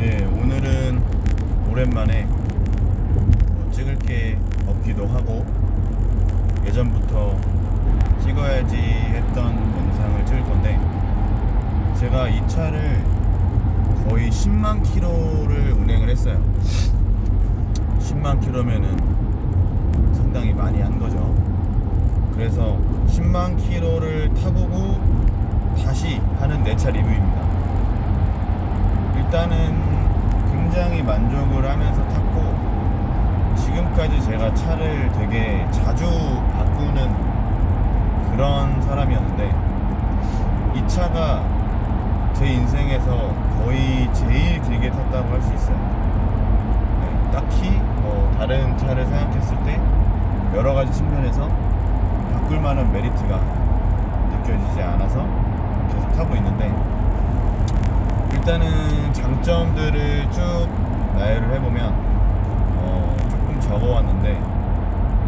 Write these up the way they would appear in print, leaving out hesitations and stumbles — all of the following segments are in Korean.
예, 오늘은 오랜만에 찍을 게 없기도 하고 예전부터 찍어야지 했던 영상을 찍을 건데, 제가 이 차를 거의 10만 킬로를 운행을 했어요. 10만 킬로면은 상당히 많이 한 거죠. 그래서 10만 킬로를 타보고 다시 하는 내 차 리뷰입니다. 일단은 굉장히 만족을 하면서 탔고, 지금까지 제가 차를 되게 자주 바꾸는 그런 사람이었는데, 이 차가 제 인생에서 거의 제일 길게 탔다고 할 수 있어요. 네, 딱히 뭐 다른 차를 생각했을 때 여러 가지 측면에서 바꿀 만한 메리트가 느껴지지 않아서 계속 타고 있는데, 일단은 장점들을 쭉 나열을 해보면 조금 적어왔는데,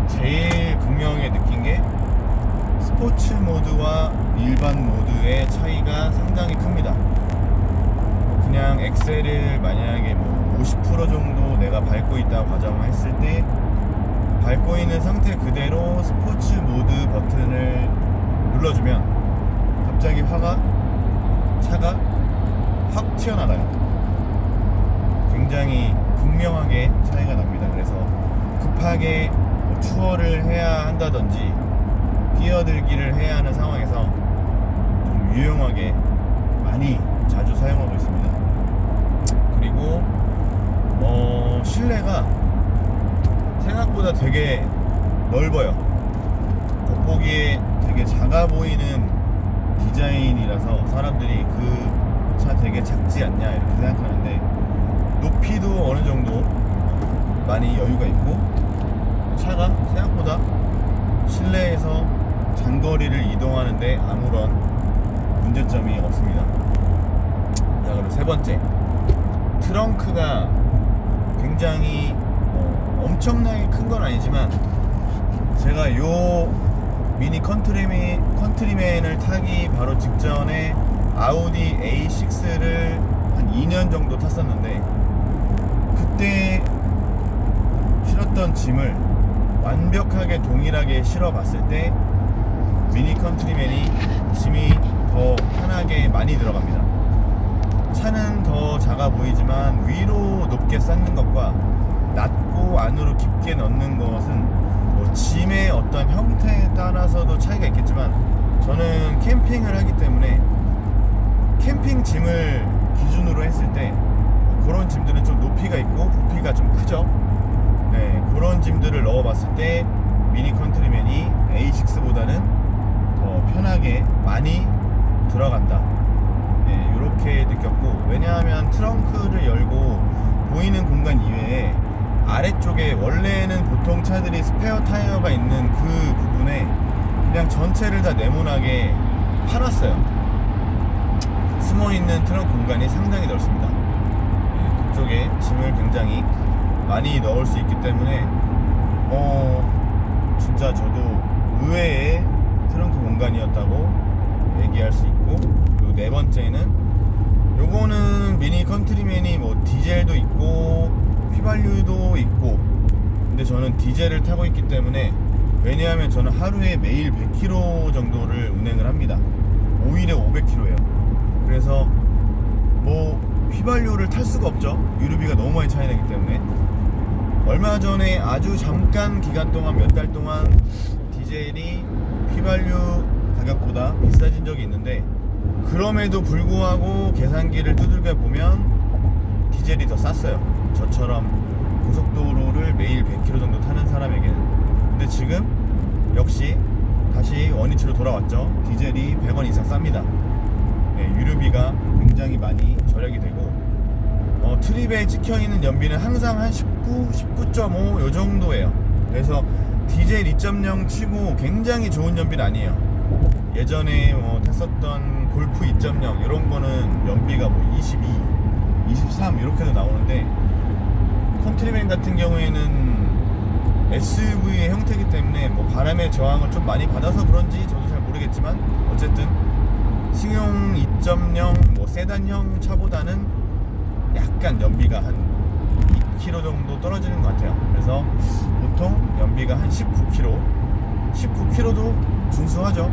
제일 극명하게 느낀 게 스포츠 모드와 일반 모드의 차이가 상당히 큽니다. 그냥 엑셀을 만약에 뭐 50% 정도 내가 밟고 있다고 가정했을 때, 밟고 있는 상태 그대로 스포츠 모드 버튼을 눌러주면 갑자기 차가 확 튀어나가요. 굉장히 극명하게 차이가 납니다. 그래서 급하게 추월을 해야 한다든지 끼어들기를 해야 하는 상황에서 좀 유용하게 많이 자주 사용하고 있습니다. 그리고 실내가 생각보다 되게 넓어요. 겉보기에 되게 작아 보이는 디자인이라서 사람들이 그 차 되게 작지 않냐 이렇게 생각하는데, 높이도 어느 정도 많이 여유가 있고, 차가 생각보다 실내에서 장거리를 이동하는데 아무런 문제점이 없습니다. 자, 그리고 세 번째, 트렁크가 굉장히 엄청나게 큰 건 아니지만, 제가 요 미니 컨트리맨을 타기 바로 직전에 아우디 A6를 한 2년 정도 탔었는데, 그때 실었던 짐을 완벽하게 동일하게 실어봤을 때 미니 컨트리맨이 짐이 더 편하게 많이 들어갑니다. 차는 더 작아 보이지만 위로 높게 쌓는 것과 낮고 안으로 깊게 넣는 것은 뭐 짐의 어떤 형태에 따라서도 차이가 있겠지만, 저는 캠핑을 하기 때문에 캠핑 짐을 기준으로 했을 때 그런 짐들은 좀 높이가 있고 부피가 좀 크죠. 네, 그런 짐들을 넣어봤을 때 미니 컨트리맨이 A6보다는 더 편하게 많이 들어간다. 네, 이렇게 느꼈고, 왜냐하면 트렁크를 열고 보이는 공간 이외에 아래쪽에 원래는 보통 차들이 스페어 타이어가 있는 그 부분에 그냥 전체를 다 네모나게 파놨어요. 숨어있는 트렁크 공간이 상당히 넓습니다. 그쪽에 짐을 굉장히 많이 넣을 수 있기 때문에 진짜 저도 의외의 트렁크 공간이었다고 얘기할 수 있고, 그리고 네 번째는, 요거는 미니 컨트리맨이 뭐 디젤도 있고 휘발유도 있고, 근데 저는 디젤을 타고 있기 때문에, 왜냐하면 저는 하루에 매일 100km 정도를 운행을 합니다. 5일에 500km예요. 그래서 뭐 휘발유를 탈 수가 없죠. 유류비가 너무 많이 차이 나기 때문에. 얼마 전에 아주 잠깐 기간 동안, 몇 달 동안 디젤이 휘발유 가격보다 비싸진 적이 있는데, 그럼에도 불구하고 계산기를 두들겨 보면 디젤이 더 쌌어요. 저처럼 고속도로를 매일 100km 정도 타는 사람에게는. 근데 지금 역시 다시 원위치로 돌아왔죠. 디젤이 100원 이상 쌉니다. 네, 유류비가 굉장히 많이 절약이 되고, 트립에 찍혀있는 연비는 항상 한 19, 19.5 요 정도예요. 그래서 디젤 2.0 치고 굉장히 좋은 연비는 아니에요. 예전에 뭐 탔었던 골프 2.0 이런 거는 연비가 뭐 22, 23 이렇게도 나오는데, 컨트리맨 같은 경우에는 SUV의 형태이기 때문에 뭐 바람의 저항을 좀 많이 받아서 그런지 저도 잘 모르겠지만, 어쨌든 승용 2.0 뭐 세단형 차보다는 약간 연비가 한 2km 정도 떨어지는 것 같아요. 그래서 보통 연비가 한 19km도 준수하죠.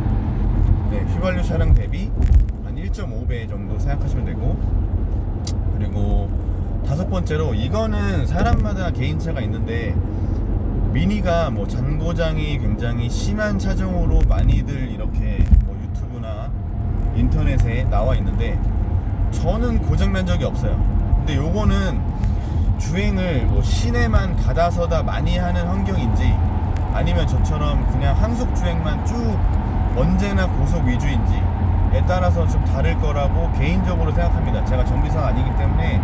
네, 휘발유 차량 대비 한 1.5배 정도 생각하시면 되고, 그리고 다섯 번째로, 이거는 사람마다 개인차가 있는데 미니가 뭐 잔고장이 굉장히 심한 차종으로 많이들 이렇게 뭐 유튜브나 인터넷에 나와 있는데 저는 고장난 적이 없어요. 근데 요거는 주행을 뭐 시내만 가다서다 많이 하는 환경인지 아니면 저처럼 그냥 항속 주행만 쭉 언제나 고속 위주인지에 따라서 좀 다를 거라고 개인적으로 생각합니다. 제가 정비사가 아니기 때문에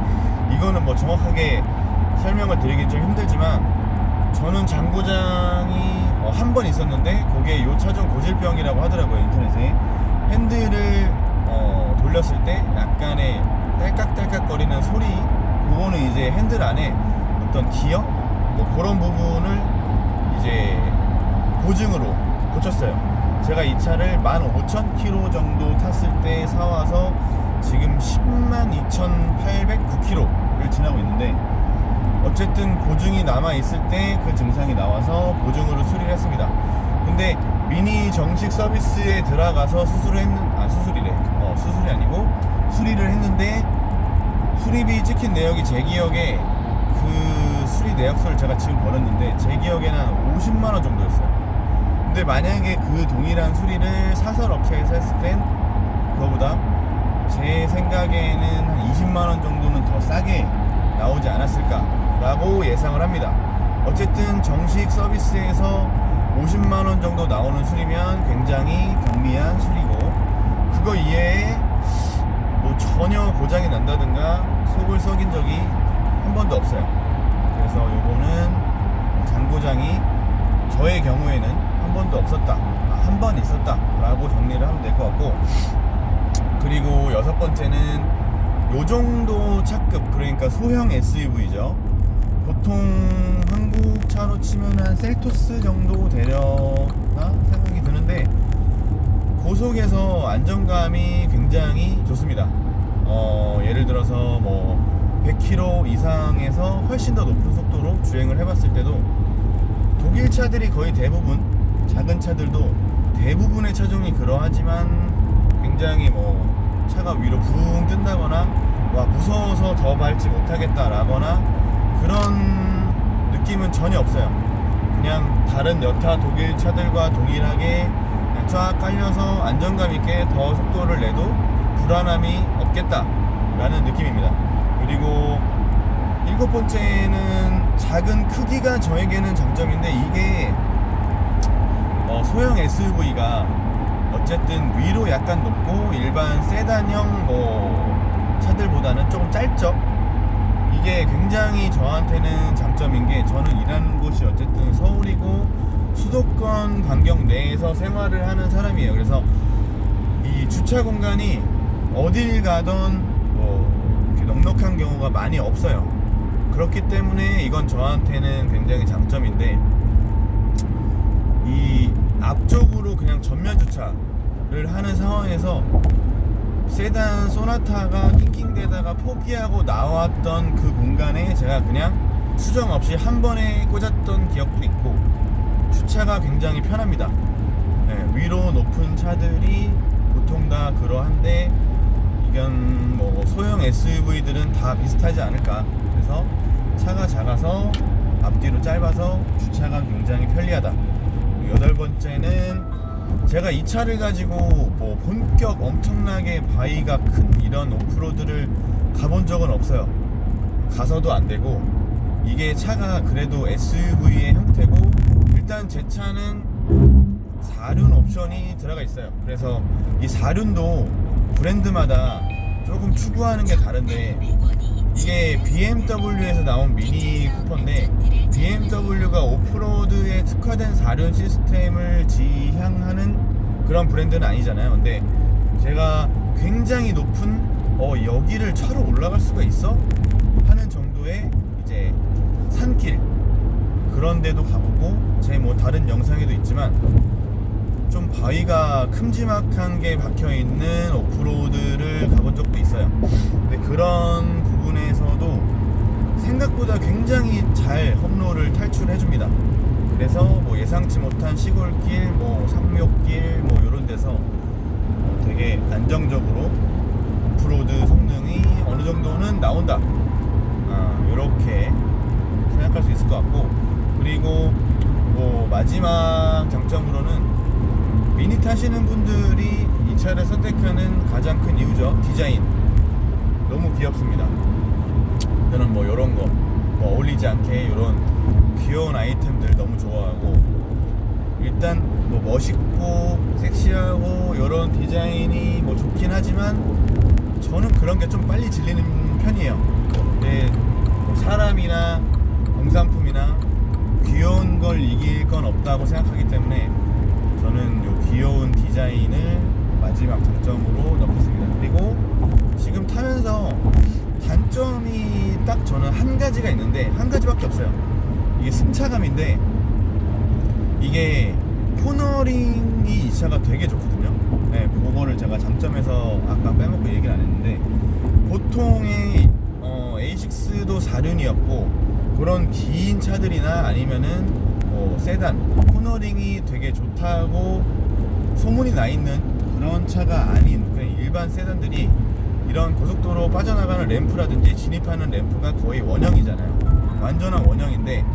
이거는 뭐 정확하게 설명을 드리긴 좀 힘들지만, 저는 잔고장이 한 번 있었는데 그게 요 차종 고질병이라고 하더라고요, 인터넷에. 핸들을 돌렸을 때 약간의 딸깍딸깍 거리는 소리, 그거는 이제 핸들 안에 어떤 기어 뭐 그런 부분을 이제 보증으로 고쳤어요. 제가 이 차를 15,000km 정도 탔을 때 사와서 지금 102,809km를 지나고 있는데, 어쨌든 보증이 남아있을 때 그 증상이 나와서 보증으로 수리를 했습니다. 근데 미니 정식 서비스에 들어가서 수술이 아니고 수리를 했는데, 수리비 찍힌 내역이 제 기억에, 그 수리 내역서를 제가 지금 버렸는데 제 기억에는 한 50만원 정도였어요. 근데 만약에 그 동일한 수리를 사설 업체에서 했을 땐 그거보다 제 생각에는 한 20만원 정도는 더 싸게 나오지 않았을까 라고 예상을 합니다. 어쨌든 정식 서비스에서 50만원 정도 나오는 수리면 굉장히 경미한 수리고, 그거 이외에 뭐 전혀 고장이 난다든가 속을 썩인 적이 한 번도 없어요. 그래서 요거는 잔고장이 저의 경우에는 한 번도 없었다, 한 번 있었다 라고 정리를 하면 될 것 같고, 그리고 여섯 번째는 요 정도 차급, 그러니까 소형 SUV죠. 보통 한국 차로 치면 한 셀토스 정도 되려나 생각이 드는데, 고속에서 안정감이 굉장히 좋습니다. 예를 들어서 뭐 100km 이상에서 훨씬 더 높은 속도로 주행을 해봤을 때도, 독일 차들이 거의 대부분, 작은 차들도 대부분의 차종이 그러하지만 굉장히 뭐 차가 위로 붕 뜬다거나 와 무서워서 더 밟지 못하겠다라거나 그런 느낌은 전혀 없어요. 그냥 다른 여타 독일 차들과 동일하게 그냥 쫙 깔려서 안정감 있게 더 속도를 내도 불안함이 없겠다라는 느낌입니다. 그리고 일곱 번째는 작은 크기가 저에게는 장점인데, 이게 소형 SUV가 어쨌든 위로 약간 높고 일반 세단형 뭐 차들보다는 조금 짧죠. 이게 굉장히 저한테는 장점인 게, 저는 일하는 곳이 어쨌든 서울이고 수도권 반경 내에서 생활을 하는 사람이에요. 그래서 이 주차 공간이 어딜 가던 뭐 이렇게 넉넉한 경우가 많이 없어요. 그렇기 때문에 이건 저한테는 굉장히 장점인데, 이 앞쪽으로 그냥 전면 주차를 하는 상황에서 세단 소나타가 낑낑대다가 포기하고 나왔던 그 공간에 제가 그냥 수정 없이 한 번에 꽂았던 기억도 있고, 주차가 굉장히 편합니다. 네, 위로 높은 차들이 보통 다 그러한데, 이건 뭐 소형 SUV들은 다 비슷하지 않을까. 그래서 차가 작아서 앞뒤로 짧아서 주차가 굉장히 편리하다. 여덟 번째는, 제가 이 차를 가지고 뭐 본격 엄청나게 바위가 큰 이런 오프로드를 가본 적은 없어요. 가서도 안 되고, 이게 차가 그래도 SUV의 형태고, 일단 제 차는 4륜 옵션이 들어가 있어요. 그래서 이 4륜도 브랜드마다 조금 추구하는 게 다른데, 이게 BMW에서 나온 미니 쿠퍼인데, BMW가 오프로드에 특화된 4륜 시스템을 지향하는 그런 브랜드는 아니잖아요. 근데 제가 굉장히 높은 여기를 차로 올라갈 수가 있어? 하는 정도의 이제 산길, 그런 데도 가보고, 제 뭐 다른 영상에도 있지만 좀 바위가 큼지막한 게 박혀있는 오프로드를 가본 적도 있어요. 근데 그런 부분에서도 생각보다 굉장히 잘 험로를 탈출해줍니다. 그래서 뭐 예상치 못한 시골길, 뭐 상묘길, 뭐 이런 데서 되게 안정적으로 오프로드 성능이 어느 정도는 나온다. 이렇게 생각할 수 있을 것 같고, 그리고 뭐 마지막 장점으로는 미니 타시는 분들이 이 차를 선택하는 가장 큰 이유죠. 디자인 너무 귀엽습니다. 저는 뭐 이런 거 뭐 어울리지 않게 이런 귀여운 아이템들 너무 좋아하고, 일단 뭐 멋있고 섹시하고 이런 디자인이 뭐 좋긴 하지만 저는 그런 게 좀 빨리 질리는 편이에요. 근데 뭐 사람이나 공산품이나 귀여운 걸 이길 건 없다고 생각하기 때문에 저는 요 귀여운 디자인을 마지막 장점으로 넣겠습니다. 그리고 지금 타면서 단점이 딱 저는 한 가지가 있는데, 한 가지밖에 없어요. 이게 승차감인데, 이게 코너링이 이 차가 되게 좋거든요. 네, 그거를 제가 장점에서 아까 빼먹고 얘기를 안 했는데, 보통의 A6도 4륜이었고 그런 긴 차들이나 아니면은 세단 코너링이 되게 좋다고 소문이 나 있는 그런 차가 아닌 그냥 일반 세단들이 이런 고속도로 빠져나가는 램프라든지 진입하는 램프가 거의 원형이잖아요. 완전한 원형인데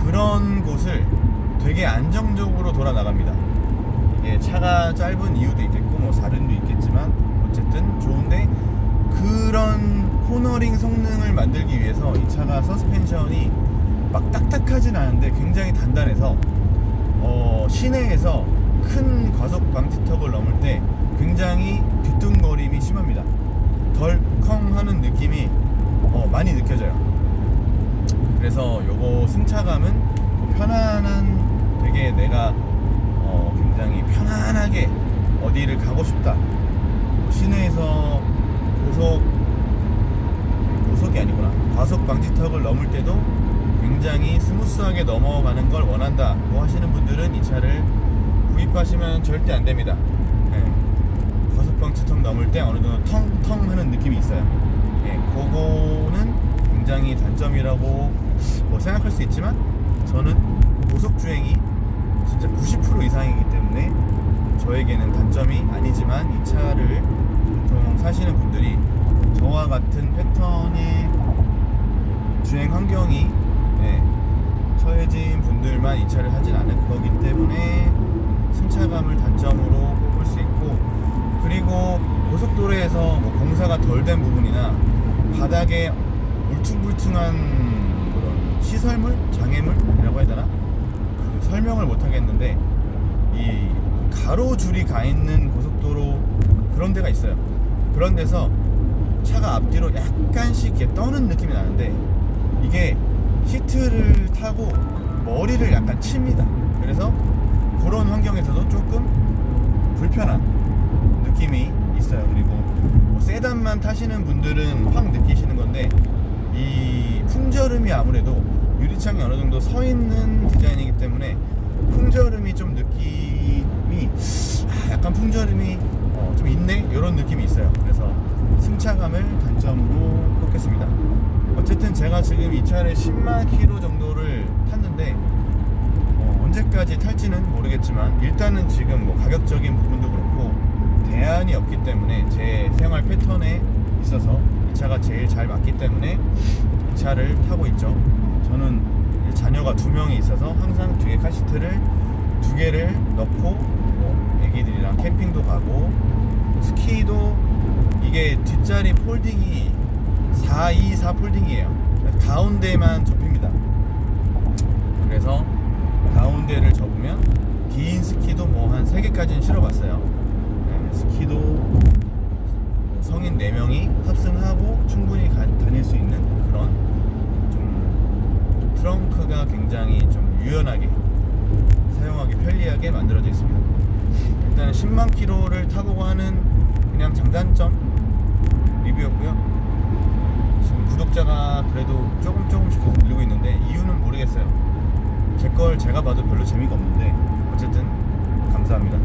그런 곳을 되게 안정적으로 돌아 나갑니다. 이게 차가 짧은 이유도 있겠고 뭐 4륜도 있겠지만 어쨌든 좋은데, 그런 코너링 성능을 만들기 위해서 이 차가 서스펜션이 막 딱딱하진 않은데 굉장히 단단해서 시내에서 큰 과속 방지턱을 넘을 때 굉장히 뒤뚱거림이 심합니다. 덜컹 하는 느낌이 많이 느껴져요. 그래서 요거 승차감은 편안한, 되게 내가 굉장히 편안하게 어디를 가고 싶다, 시내에서 고속이 아니구나, 과속 방지턱을 넘을 때도 굉장히 스무스하게 넘어가는 걸 원한다고 하시는 분들은 이 차를 구입하시면 절대 안 됩니다. 네. 과속 방지턱 넘을 때 어느 정도 텅텅 하는 느낌이 있어요. 네. 그거는 굉장히 단점이라고 생각할 수 있지만, 저는 고속 주행이 진짜 90% 이상이기 때문에 저에게는 단점이 아니지만, 이 차를 보통 사시는 분들이 저와 같은 패턴의 주행 환경이 처해진 분들만 이 차를 하진 않을 거기 때문에 승차감을 단점으로 꼽을 수 있고, 그리고 고속도로에서 뭐 공사가 덜 된 부분이나 바닥에 울퉁불퉁한 그런 시설물, 장애물이라고 해야 되나? 그 설명을 못 하겠는데, 이 가로줄이 가 있는 고속도로 그런 데가 있어요. 그런 데서 차가 앞뒤로 약간씩 이렇게 떠는 느낌이 나는데, 이게 시트를 타고 머리를 약간 칩니다. 그래서 그런 환경에서도 조금 불편한 느낌이 있어요. 그리고 뭐 세단만 타시는 분들은 확 느끼시는 건데, 이 풍절음이 아무래도 유리창이 어느 정도 서 있는 디자인이기 때문에 풍절음이 좀 느낌이 약간 풍절음이 좀 있네, 이런 느낌이 있어요. 그래서 승차감을 단점으로 꼽겠습니다. 어쨌든 제가 지금 이 차를 10만 킬로 정도를 탔는데 언제까지 탈지는 모르겠지만, 일단은 지금 뭐 가격적인 부분도 그렇고 대안이 없기 때문에 제 생활 패턴에 있어서 이 차가 제일 잘 맞기 때문에 이 차를 타고 있죠. 저는 자녀가 2명이 있어서 항상 뒤에 카시트를 2개를 넣고 뭐 애기들이랑 캠핑도 가고, 스키도 이게 뒷자리 폴딩이 424 폴딩이에요. 가운데만 접힙니다. 그래서 가운데를 접으면 긴 스키도 뭐 한 3개까지는 실어봤어요. 스키도 성인 4명이 탑승하고 충분히 다닐 수 있는 그런 좀 트렁크가 굉장히 좀 유연하게 사용하기 편리하게 만들어져 있습니다. 일단은 10만 킬로를 타보고 하는 그냥 장단점 리뷰였고요. 지금 구독자가 그래도 조금씩 계속 늘고 있는데 이유는 모르겠어요. 제 걸 제가 봐도 별로 재미가 없는데 어쨌든 감사합니다.